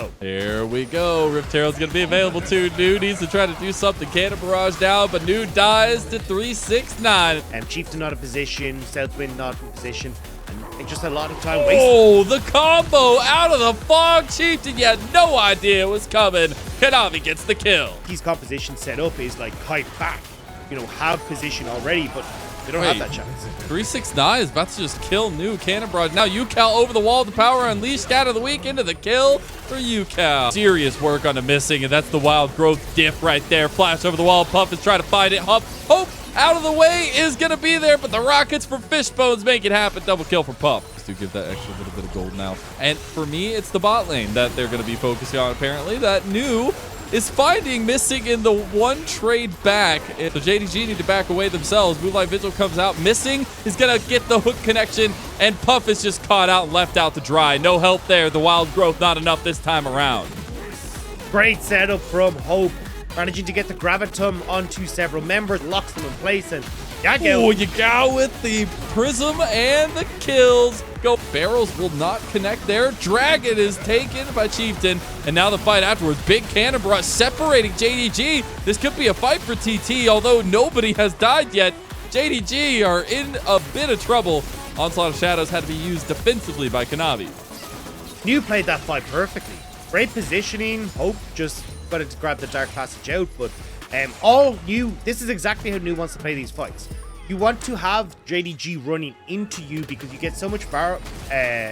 slow. Here we go. Rift Herald's going to be available too. New needs to try to do something. Cannon Barrage down, but New dies to 369. Chieftain not in position, Southwind not in position, and just a lot of time wasted. Oh, the combo out of the fog. Chieftain, you had no idea it was coming. Kanavi gets the kill. His composition set up is like kite back, you know, have position already, but they don't have that chance. 369 is about to just kill New Cannon Barrage. Now UCal over the wall. The power unleashed out of the week into the kill for UCal. Serious work on the missing, and that's the wild growth diff right there. Flash over the wall. Puff is trying to find it. Hope out of the way is going to be there, but the rockets from Fishbones make it happen. Double kill for Puff. Just to give that extra little bit of gold now. And for me, it's the bot lane that they're going to be focusing on, apparently. That New is finding missing in the one trade back. So JDG need to back away themselves. Moonlight Vigil comes out. Missing is going to get the hook connection, and Puff is just caught out and left out to dry. No help there. The wild growth not enough this time around. Great setup from Hope. Managing to get the Gravitum onto several members, locks them in place, and Yagao. Oh, Yagao with the Prism and the kills. Go. Barrels will not connect there. Dragon is taken by Chieftain, and now the fight afterwards. Big Cannon Barrage separating JDG. This could be a fight for TT, although nobody has died yet. JDG are in a bit of trouble. Onslaught of Shadows had to be used defensively by Kanavi. New played that fight perfectly. Great positioning. Hope just got to grab the Dark Passage out, but all New, this is exactly how New wants to play these fights. You want to have JDG running into you because you get so much value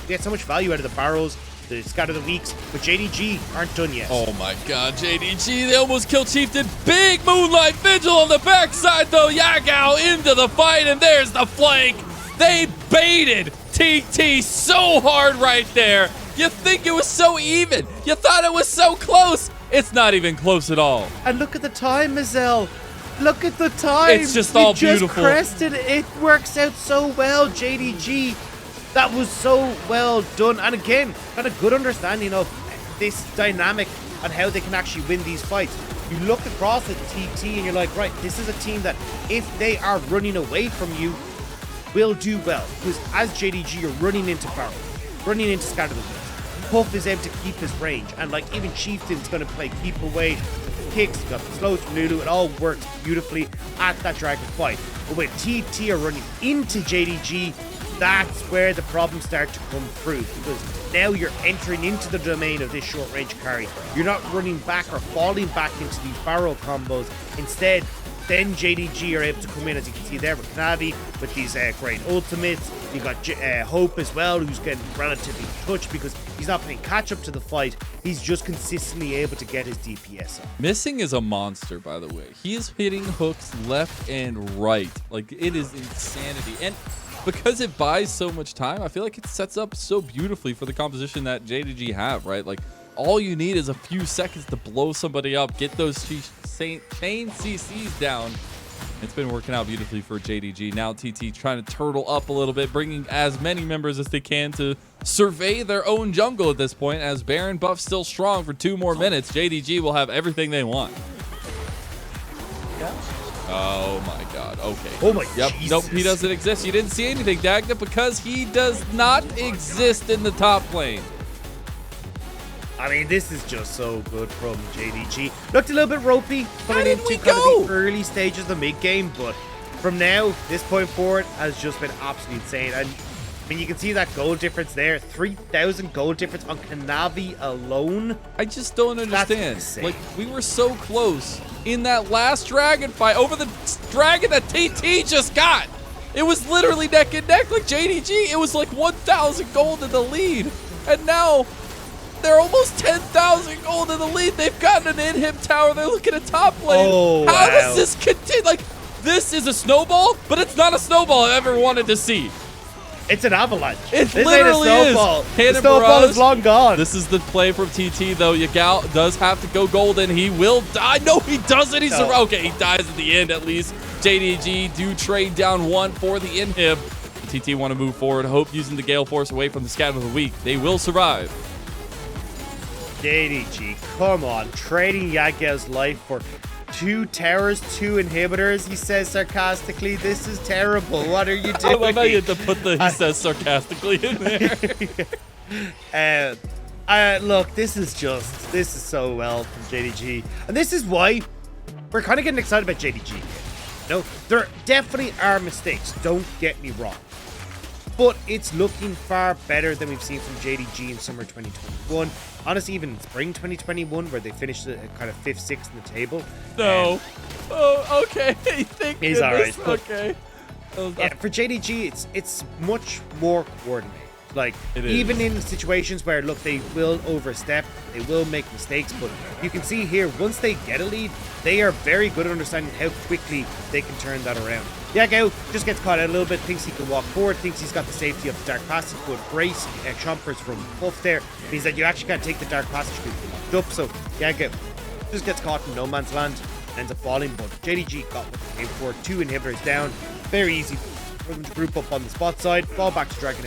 out of the barrows, the scatter the weaks, but JDG aren't done yet. Oh my god, JDG, they almost killed Chieftain. Big Moonlight Vigil on the backside though. Yagao into the fight, and there's the flank. They baited TT so hard right there. You think it was so even. You thought it was so close. It's not even close at all. And look at the time, Mazel. Look at the time. It's just all beautiful. Just crested. It works out so well, JDG. That was so well done. And again, got a good understanding of this dynamic and how they can actually win these fights. You look across at TT and you're like, right, this is a team that if they are running away from you, will do well. Because as JDG, you're running into barrel, running into scatter the weeks. Puff is able to keep his range, and like even Chieftain's going to play keep away, kicks, got the slows from Lulu. It all works beautifully at that dragon fight. But when TT are running into JDG, that's where the problems start to come through, because now you're entering into the domain of this short range carry. You're not running back or falling back into these barrel combos. Instead, then JDG are able to come in, as you can see there with Kanavi, with these great ultimates. You got Hope as well, who's getting relatively touched because he's not playing catch up to the fight. He's just consistently able to get his DPS up. Missing is a monster, by the way. He is hitting hooks left and right. Like, it is insanity. And because it buys so much time, I feel like it sets up so beautifully for the composition that JDG have, right? Like, all you need is a few seconds to blow somebody up, get those chain CCs down. It's been working out beautifully for JDG. Now TT trying to turtle up a little bit, bringing as many members as they can to survey their own jungle at this point, as Baron buff still strong for 2 more minutes. JDG will have everything they want. Oh my god. Okay. Oh my Yep. Jesus. Nope, he doesn't exist. You didn't see anything, Dagna, because he does not exist in the top lane. I mean, this is just so good from JDG. Looked a little bit ropey coming into we kind of go? the early stages of the mid-game, but from now, this point forward, has just been absolutely insane. And I mean, you can see that gold difference there. 3,000 gold difference on Kanavi alone. I just don't understand. insane. Like, we were so close in that last dragon fight over the dragon that TT just got. It was literally neck and neck. Like JDG, it was like 1,000 gold in the lead. And now they're almost 10,000 gold in the lead. They've gotten an inhib tower. They're looking at top lane. Oh, How wow. does this continue? Like, this is a snowball, but it's not a snowball I've ever wanted to see. It's an avalanche. It this literally ain't a snowball. is. The snowball is long gone. This is the play from TT, though. Yagao does have to go golden. He will die. No, he doesn't. He's okay. He dies at the end, at least. JDG do trade down 1 for the inhib. TT want to move forward. Hope using the Gale Force away from the Scatter of the Weak. They will survive. JDG, come on. Trading Yagao's life for 2 towers, 2 inhibitors, he says sarcastically. This is terrible. What are you doing? I love how you had to put the he says sarcastically in there. Look, this is so well from JDG. And this is why we're kind of getting excited about JDG. No, there definitely are mistakes, don't get me wrong. But it's looking far better than we've seen from JDG in summer 2021. Honestly, even in spring 2021, where they finished kind of 5th, 6th in the table. No. Oh, okay. He's all right. Okay. Yeah, for JDG, it's much more coordinated. Like, it is. Even in situations where, look, they will overstep, they will make mistakes, but you can see here, once they get a lead, they are very good at understanding how quickly they can turn that around. Yagao just gets caught out a little bit, thinks he can walk forward, thinks he's got the safety of the dark passage, but brace chompers from Puff there means that you actually can't take the dark passage because you're locked up. So Yagao just gets caught in no man's land, ends up falling, but JDG got what they came for. 2 inhibitors down, very easy for them to group up on the spot side, fall back to Dragon.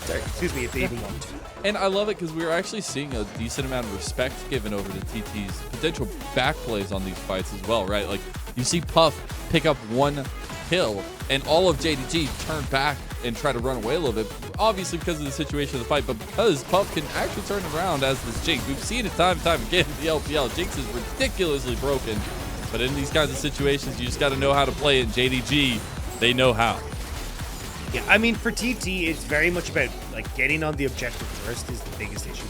Sorry, excuse me, if they even want to. And I love it because we're actually seeing a decent amount of respect given over to TT's potential back plays on these fights as well, right? Like, you see Puff pick up 1 kill, and all of JDG turn back and try to run away a little bit, obviously because of the situation of the fight, but because Puff can actually turn around as this Jinx. We've seen it time and time again in the LPL. Jinx is ridiculously broken, but in these kinds of situations, you just got to know how to play it. JDG, they know how. Yeah, I mean, for TT, it's very much about, like, getting on the objective first is the biggest issue.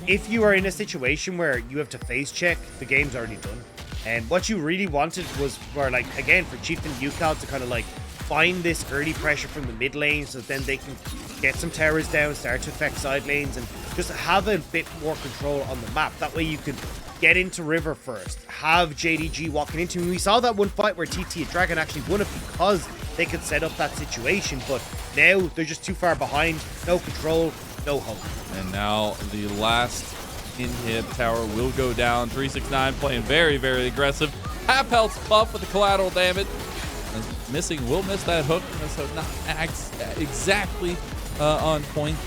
If you are in a situation where you have to face check, the game's already done. And what you really wanted was for, like, again, for Chieftain UCAL to kind of, like, find this early pressure from the mid lane so then they can get some towers down, start to affect side lanes, and just have a bit more control on the map. That way you could get into river first, have JDG walking into him. We saw that one fight where TT and Dragon actually won it because they could set up that situation, but now they're just too far behind, no control, no hope. And now the last inhib tower will go down. 369 playing very, very aggressive. Half health Puff with the collateral damage. And missing, will miss that hook, so not exactly on point.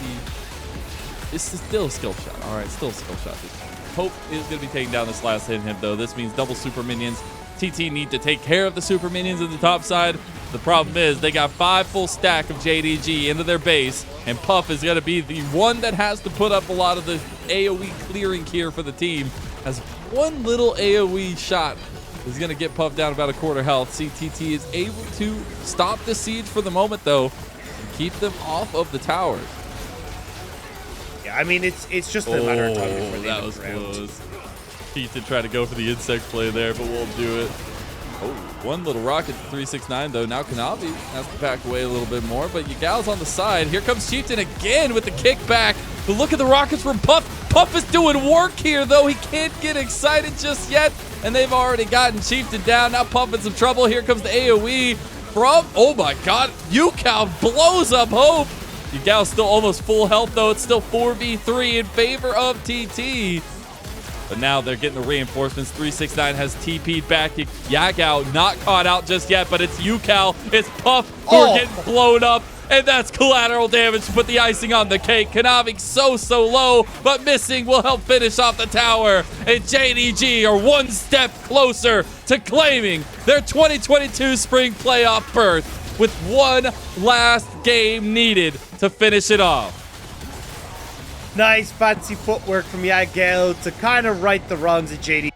It's still a skill shot. All right, still a skill shot. Hope is going to be taking down this last inhib, though. This means double super minions. TT need to take care of the super minions in the top side. The problem is they got 5 full stack of JDG into their base, and Puff is going to be the one that has to put up a lot of the AoE clearing here for the team, as one little AoE shot is going to get Puff down about a quarter health. CTT is able to stop the siege for the moment, though, and keep them off of the towers. Yeah, I mean, it's just a matter of time before they that was close. Pete to try to go for the insect play there, but won't do it. Oh, one little rocket to 369, though. Now Kanavi has to back away a little bit more, but Yagal's on the side. Here comes Chieftain again with the kickback. But look at the rockets from Puff. Puff is doing work here, though. He can't get excited just yet, and they've already gotten Chieftain down. Now Puff in some trouble. Here comes the AoE from, oh my God, UCAL blows up Hope. Yagal's still almost full health, though. It's still 4v3 in favor of TT. But now they're getting the reinforcements. 369 has TP'd back. Yagao not caught out just yet, but it's UCAL. It's Puff who are getting blown up, and that's collateral damage to put the icing on the cake. Kanavi so low, but missing will help finish off the tower. And JDG are one step closer to claiming their 2022 spring playoff berth with one last game needed to finish it off. Nice fancy footwork from Yagel to kind of right the wrongs of JD.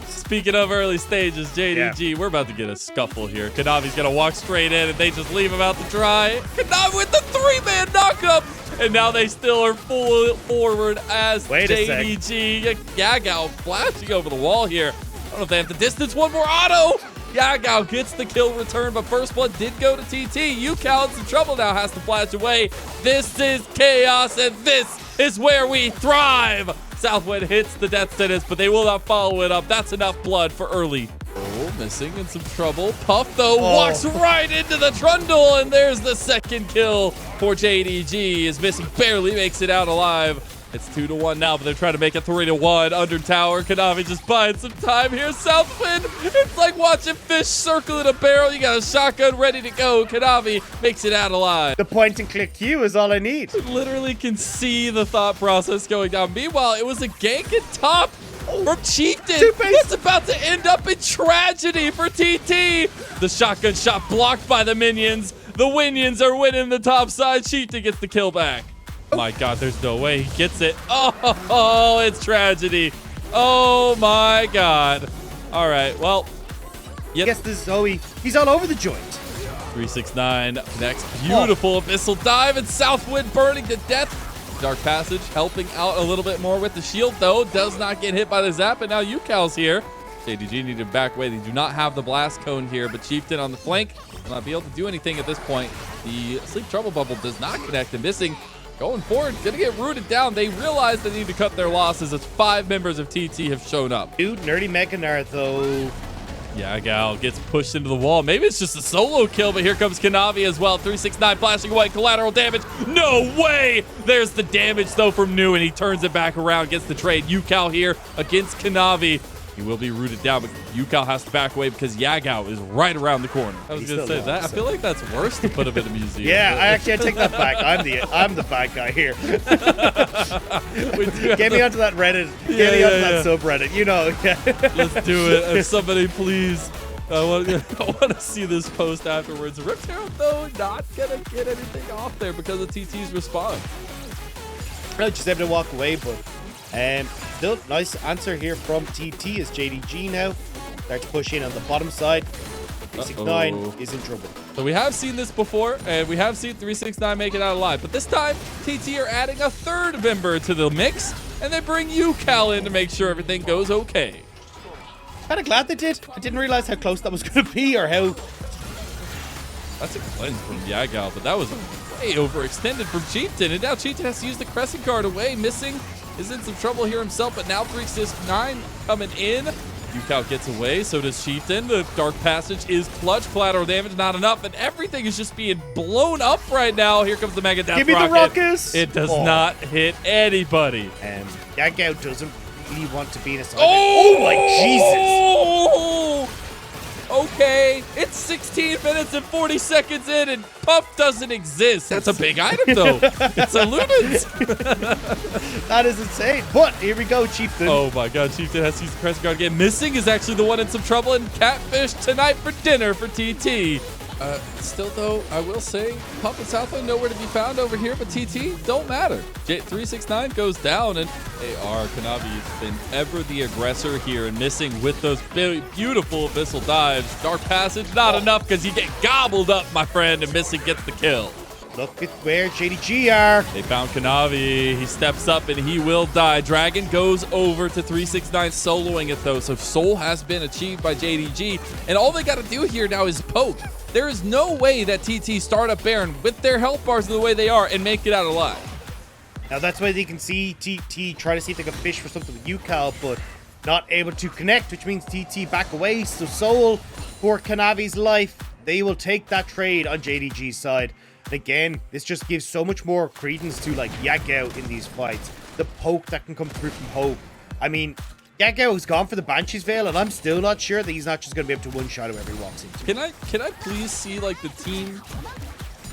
Speaking of early stages, JDG, we're about to get a scuffle here. Kanavi's going to walk straight in, and they just leave him out to dry. Kanavi with the 3-man knockup, and now they still are full forward as JDG. Yagao flashing over the wall here. I don't know if they have to distance one more auto. Yagao gets the kill return, but first blood did go to TT. UCAL in some trouble now, has to flash away. This is chaos, and this is where we thrive. Southwind hits the death sentence, but they will not follow it up. That's enough blood for early. Oh, missing in some trouble. Puff, though, walks right into the trundle, and there's the second kill for JDG. Is missing, barely makes it out alive. It's 2-1 now, but they're trying to make it 3-1. Under tower, Kanavi just buying some time here. Southwind, it's like watching fish circle in a barrel. You got a shotgun ready to go. Kanavi makes it out alive. The point and click Q is all I need. Literally can see the thought process going down. Meanwhile, it was a gank at top from Chieftain. That's about to end up in tragedy for TT. The shotgun shot blocked by the minions. The Winions are winning the top side. Chieftain gets the kill back. My God, there's no way he gets it. Oh, it's tragedy. Oh my God. All right, well. Yep. Yes, this is Zoe. He's all over the joint. 369 next. Beautiful abyssal dive, and Southwind burning to death. Dark Passage helping out a little bit more with the shield, though. Does not get hit by the zap, and now UCal's here. JDG need to back away. They do not have the blast cone here, but Chieftain on the flank will not be able to do anything at this point. The Sleep Trouble Bubble does not connect, and missing. Going forward, gonna get rooted down. They realize they need to cut their losses as 5 members of TT have shown up. Dude, Nerdy Mechanar, though. Yeah, Gal gets pushed into the wall. Maybe it's just a solo kill, but here comes Kanavi as well. 369 flashing away, collateral damage. No way! There's the damage, though, from New, and he turns it back around, gets the trade. UCal here against Kanavi. He will be rooted down, but UCal has to back away because Yagao is right around the corner. I was going to say that. I feel like that's worse to put him in a museum. Yeah, I take that back. I'm the bad guy here. Get me onto that Reddit. Get me onto that subreddit. You know. Let's do it. If somebody please. I want to see this post afterwards. Riptail, though, not going to get anything off there because of TT's response. Really just able to walk away, but still nice answer here from TT as JDG now starts pushing on the bottom side. 369 is in trouble. So we have seen this before, and we have seen 369 make it out alive, but this time TT are adding a 3rd member to the mix, and they bring UCal in to make sure everything goes okay. Kind of glad they did. I didn't realize how close that was going to be, or how. That's a cleanse from Yagao, but that was way overextended from Chieftain, and now Chieftain has to use the Crescent Guard away. Missing is in some trouble here himself, but now 369 coming in. UCal gets away, so does Chieftain. The Dark Passage is clutch. Collateral damage not enough, and everything is just being blown up right now. Here comes the Mega Death Rocket. Give me the rockets! It does not hit anybody. And Yagao doesn't really want to be in a side. Oh my Jesus! Okay, it's 16 minutes and 40 seconds in, and Puff doesn't exist. That's a big item, though. It's a Lumens. That is insane. But here we go, Chieftain. Oh my God, Chieftain has to use the Crescent Guard again. Missing is actually the one in some trouble, and Catfish tonight for dinner for TT. Still, though, I will say, Puff and Southland nowhere to be found over here, but TT don't matter. 369 goes down, and they are. Kanavi's been ever the aggressor here, and missing with those beautiful abyssal dives. Dark Passage, not enough because you get gobbled up, my friend, and missing gets the kill. Look at where JDG are. They found Kanavi. He steps up and he will die. Dragon goes over to 369, soloing it though. So Soul has been achieved by JDG. And all they got to do here now is poke. There is no way that TT start up Baron with their health bars the way they are and make it out alive. Now that's why they can see TT try to see if they can fish for something with UCal, but not able to connect, which means TT back away. So Soul, for Kanavi's life, they will take that trade on JDG's side. And again, this just gives so much more credence to like Yagao in these fights. The poke that can come through from Hope. I mean, Yagao has gone for the Banshee's Veil, and I'm still not sure that he's not just going to be able to one-shot whoever he walks into. Can I please see like the team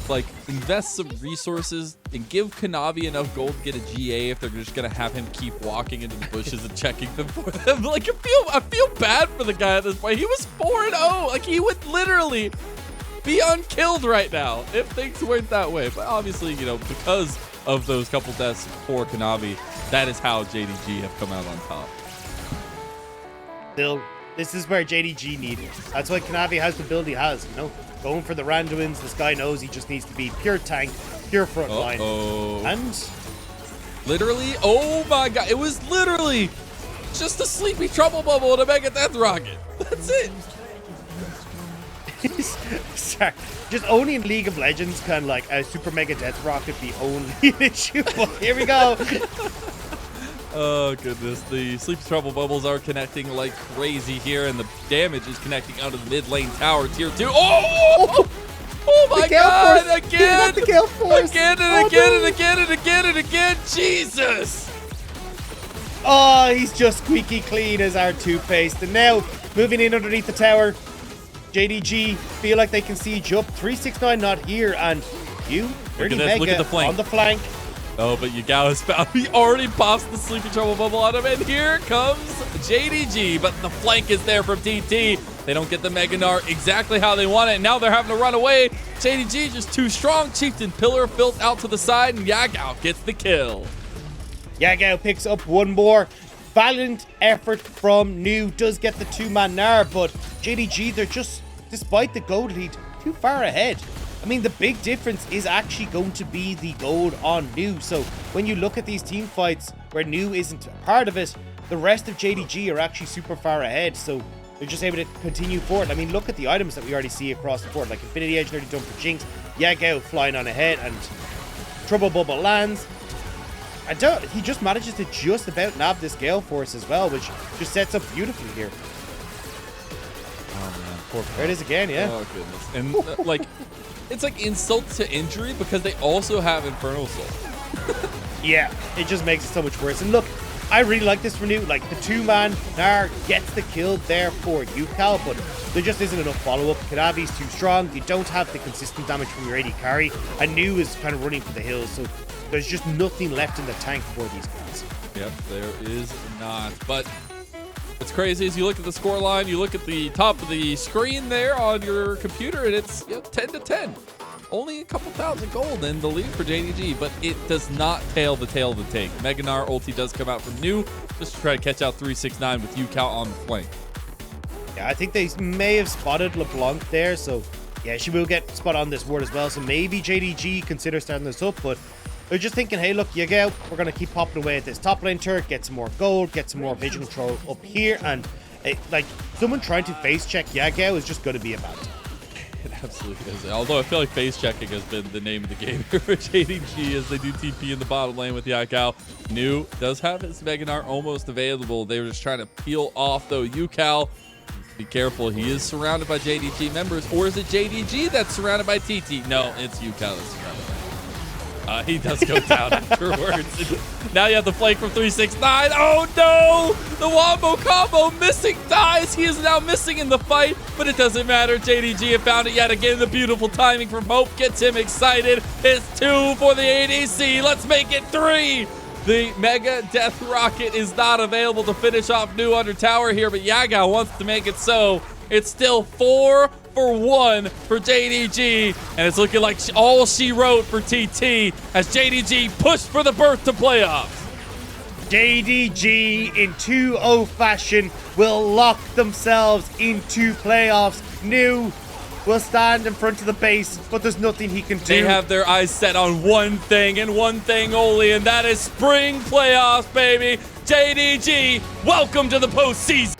like invest some resources and give Kanavi enough gold to get a GA if they're just gonna have him keep walking into the bushes and checking them for them? Like I feel bad for the guy at this point. He was 4-0. Like he would literally be unkilled right now if things weren't that way. But obviously, you know, because of those couple deaths for Kanavi, that is how JDG have come out on top. Still, this is where JDG needed. That's why Kanavi has the build he has, you know? Going for the randomins. This guy knows he just needs to be pure tank, pure front line. And literally, oh my God, it was literally just a sleepy trouble bubble and a Mega Death Rocket. That's it. Sorry, just only in League of Legends can like a Super Mega Death Rocket be only an issue. But here we go. Oh goodness, the sleep trouble bubbles are connecting like crazy here, and the damage is connecting out of the mid lane tower tier 2. Oh my God! Again! The Gale Force. Again and again and again and again and again! Jesus! Oh, he's just squeaky clean as our toothpaste. And now, moving in underneath the tower, JDG feel like they can siege up. 369 not here, and you, Dirty Mega, look at the flank. On the flank. Oh, but Yagao is found. He already popped the sleepy trouble bubble on him, and here comes JDG. But the flank is there from TT. They don't get the Mega Gnar exactly how they want it. And now they're having to run away. JDG just too strong. Chieftain Pillar built out to the side, and Yagao gets the kill. Yagao picks up one more. Valiant effort from New. Does get the two-man Gnar, but JDG, they're just, despite the gold lead, too far ahead. I mean, the big difference is actually going to be the gold on New. So when you look at these team fights where New isn't a part of it, the rest of JDG are actually super far ahead. So they're just able to continue forward. I mean, look at the items that we already see across the board. Like Infinity Edge nearly done for Jinx. Yagao flying on ahead, and Trouble Bubble lands. He just manages to just about nab this Gale Force as well, which just sets up beautifully here. Oh, man. Poor there it is again, yeah. Oh, goodness. And, like, it's like insult to injury because they also have Infernal Soul. Yeah, it just makes it so much worse. And look, I really like this for New. Like, the two-man Gnar gets the kill there for UCal, but there just isn't enough follow-up. Kanavi's too strong. You don't have the consistent damage from your AD carry. And New is kind of running for the hills, so there's just nothing left in the tank for these guys. Yep, there is not. But what's crazy is you look at the scoreline, you look at the top of the screen there on your computer, and it's 10 to 10. Only a couple thousand gold in the lead for JDG, but it does not tail the tail of the tank. Mega Gnar ulti does come out from New just to try to catch out 369 with UCal on the flank. Yeah, I think they may have spotted LeBlanc there, so yeah, she will get spot on this ward as well. So maybe JDG consider starting this up, but they're just thinking, hey, look, Yagao, we're going to keep popping away at this top lane turret, get some more gold, get some more vision control up here, and like someone trying to face check Yagao is just going to be a bad time. It absolutely is. Although I feel like face checking has been the name of the game here for JDG as they do TP in the bottom lane with Yagao. New does have his Mega Gnar almost available. They were just trying to peel off, though. UCal, be careful. He is surrounded by JDG members. Or is it JDG that's surrounded by TT? No, it's UCal that's surrounded by he does go down afterwards. Now you have the flank from 369. Oh no! The Wombo combo missing dies. He is now missing in the fight, but it doesn't matter. JDG have found it yet again. The beautiful timing from Hope gets him excited. It's 2 for the ADC. Let's make it 3. The Mega Death Rocket is not available to finish off New under tower here, but Yagao wants to make it so. It's still 4 for 1 for JDG, and it's looking like all she wrote for TT as JDG pushed for the berth to playoffs. JDG in 2-0 fashion will lock themselves into playoffs. New will stand in front of the base, but there's nothing he can do. They have their eyes set on one thing and one thing only, and that is spring playoffs, baby. JDG, welcome to the postseason.